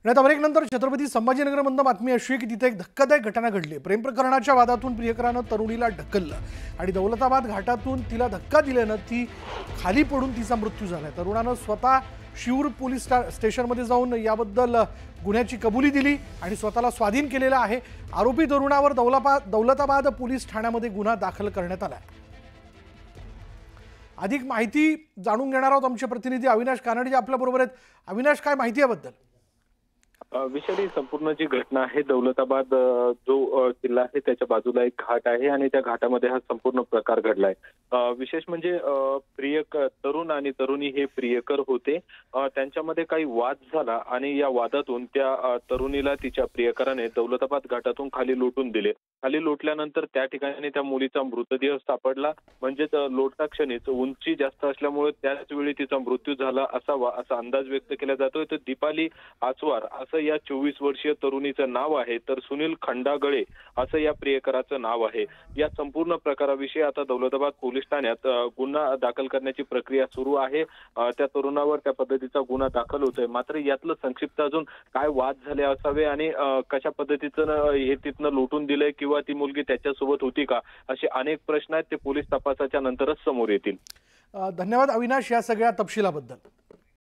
आणि आता नंतर छत्रपती संभाजीनगरमधून बातमी अशी आहे की तिथे एक धक्कादायक घटना घडली। प्रेम प्रकरणाच्या वादातून प्रियकरानं तरुणीला ढकललं आणि दौलताबाद घाटातून तिला धक्का दिल्यानं ती खाली पडून तिचा मृत्यू झाला। तरुणानं स्वतः शिऊर पोलीस स्टेशनमध्ये जाऊन याबद्दल गुन्ह्याची कबुली दिली आणि स्वतःला स्वाधीन केलेलं आहे। आरोपी तरुणावर दौलताबाद पोलीस ठाण्यामध्ये गुन्हा दाखल करण्यात आला आहे। अधिक माहिती जाणून घेणार आहोत आमचे प्रतिनिधी अविनाश कानडे आपल्या बरोबर आहेत। अविनाश, काय माहिती याबद्दल? विषयी संपूर्ण जी घटना आहे, दौलताबाद जो किल्ला आहे त्याच्या बाजूला एक घाट आहे आणि त्या घाटामध्ये हा संपूर्ण प्रकार घडलाय। विशेष म्हणजे तरुण आणि तरुणी हे प्रियकर होते। त्यांच्यामध्ये काही वाद झाला आणि या वादातून त्या तरुणीला तिच्या प्रियकराने दौलताबाद घाटातून खाली लोटून दिले। खाली लोटल्यानंतर त्या ठिकाणी त्या मुलीचा मृतदेह सापडला। म्हणजेच लोटता क्षणीच उंची जास्त असल्यामुळे त्याच वेळी तिचा मृत्यू झाला असा अंदाज व्यक्त केला जातोय। तर दीपाली आचवार असं या 24 वर्षीय तरुणीचं नाव आहे, तर सुनील खंडागळे असं या प्रियकराचं नाव आहे। या संपूर्ण प्रकाराविषयी आता दौलताबाद पोलीस ठाण्यात गुन्हा दाखल करण्याची प्रक्रिया सुरू आहे। त्या तरुणावर त्या पद्धतीचा गुन्हा दाखल होतोय। मात्र यातलं संक्षिप्त अजून काय वाद झाले असावे आणि कशा पद्धतीचं हे तिथनं लुटून दिलंय किंवा ती मुलगी त्याच्यासोबत होती का, असे अनेक प्रश्न आहेत, ते पोलीस तपासाच्या नंतरच समोर येतील। धन्यवाद अविनाश या सगळ्या तपशिलाबद्दल।